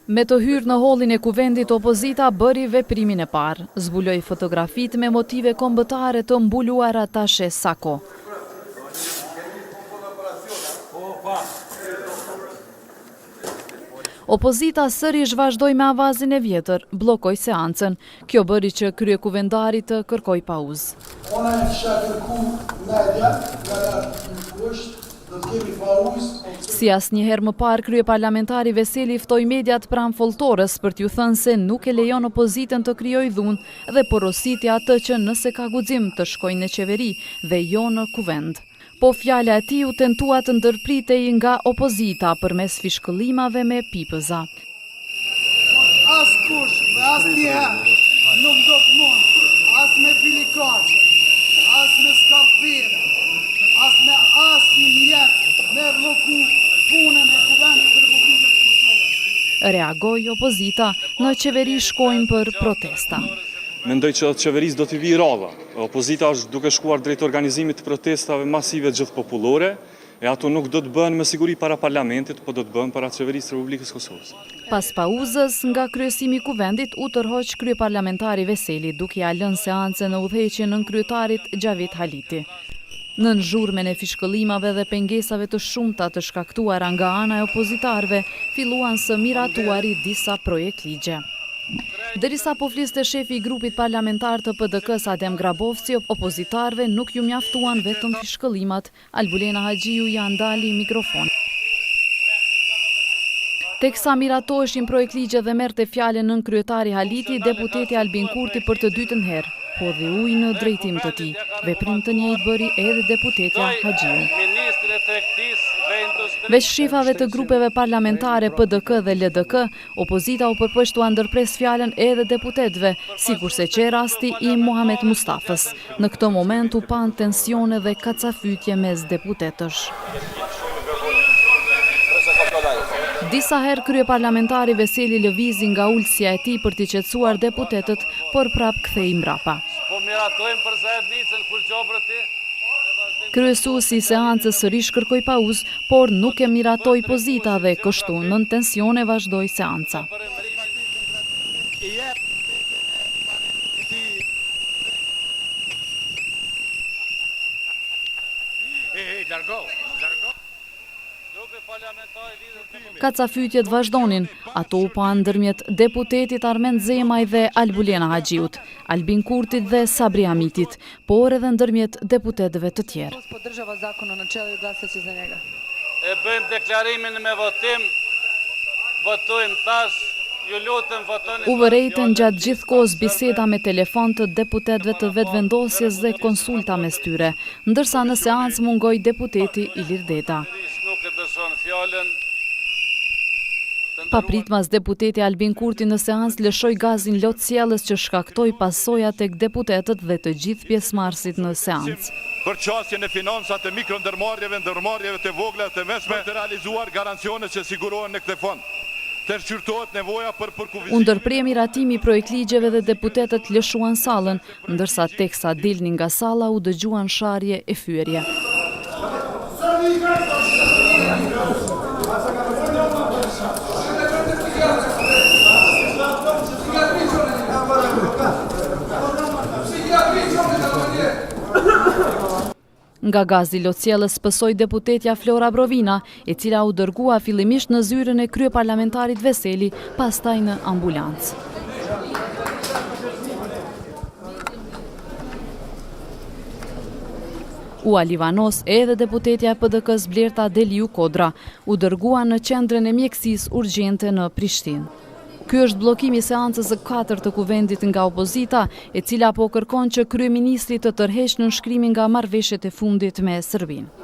Me të hyrë në hollin e kuvendit, opozita bëri veprimin e parë. Zbuloi fotografit me motive kombëtare të mbuluara tashe sako. Opozita sërish vazhdoi me avazin e vjetër, bllokoi seancën. Kjo bëri që kryekuvendari të kërkoj pauzë. Si asnjëherë më parë, kryeparlamentari Veseli ftoi mediat pranë foltorës për t'ju thënë se nuk e lejon opozitën të krijojë dhunë dhe porositi atë që nëse ka guxim të shkojnë në qeveri dhe jo në kuvend. Po fjala e tij u tentua të ndërpritej nga opozita përmes fishkëllimave me pipëza. Askush dhe asnjëherë nuk do të mund, as me filikaçe, as me skarpire, as me asnjë jetë me rroku punën e Kuvendit të Republikës Kosovës. Reagoi opozita, në qeveri shkojnë për protesta. Mendoj që qeverisë do t'i vi radha. Opozita është duke shkuar drejt organizimit të protestave masive gjithë popullore, e ato nuk do të bëhen me siguri para parlamentit, po do të bëhen para qeverisë të Republikës Kosovës. Pas pauzës nga kryesimi i kuvendit u tërhoq kryeparlamentari Veseli, duke ia lënë seancën në udhëheqjen nën kryetarit Xhavit Haliti. Nën zhurmen e fishkëllimave dhe pengesave të shumta të shkaktuara nga ana e opozitarëve, filluan së miratuari disa projekt ligje. Derisa po fliste shefi i grupit parlamentar të PDK-s Adem Grabovci, opozitarëve nuk ju mjaftuan vetëm fishkëllimat. Albulena Haxhiu ja ndali mikrofon. Teksa miratoheshin projekt ligje dhe merrte fjalën nën kryetari Haliti, deputeti Albin Kurti për të dytën herë hodhi ujë në drejtim të tij. Veprim të njëjtë bëri edhe deputetja Haxhiu. Veç shifave të grupeve parlamentare PDK dhe LDK, opozita u përpoqtua ndërpres fjalën edhe deputetëve, sikurse që rasti i Muhamet Mustafës. Në këtë moment u pan tensione dhe kacafytje mes deputetësh. Disa herë kryeparlamentari Veseli lëvizi nga ulësia e tij për t'i qetësuar deputetët, por prap kthei mbrapa. Kryesuesi i seancës sërish kërkoi pauzë, por nuk e miratoi pozita dhe kështu nën tensione vazhdoi seanca. Kacafytjet vazhdonin, ato u pa ndërmjet deputetit Armend Zemaj dhe Albulena Haxhiut, Albin Kurtit dhe Sabri Hamitit, por edhe ndërmjet deputetëve të tjerë. E bëjmë deklarimin me votim, votojmë tash, ju lutem votoni. U vërejtën gjatë gjithë kohës biseda me telefon të deputetëve të vetëvendosjes dhe konsulta mes tyre, ndërsa në seancë mungoi deputeti Ilir Deta. Nuk e dëshon fjalën. Papritmas deputeti Albin Kurti në seancë lëshoi gazin lot sjellës që shkaktoi pasoja tek deputetët dhe të gjithë pjesëmarrësit në seancë. Për çështjen e financat të mikrondërmarrjeve, ndërmarrjeve të vogla të mesme, të realizuar garancionet që sigurohen në këtë fond. Të shqyrtohet nevoja për përkufizim. U ndërprej miratimi i projekt ligjeve dhe deputetët lëshuan sallën, ndërsa teksa dilnin nga salla u dëgjuan sharje e fyerje. Nga gazi lotësjellës pësoi deputetja Flora Brovina, e cila u dërgua fillimisht në zyrën e kryeparlamentarit Veseli, pastaj në ambulancë. U alivanos edhe deputetja e PDK-s Blerta Deliu Kodra, u dërgua në qendrën e mjekësisë urgjente në Prishtinë. Ky është bllokimi i seancës së 4 të kuvendit nga opozita, e cila po kërkon që kryeministri të tërheqë nënshkrimin nga marrëveshjet e fundit me Serbinë.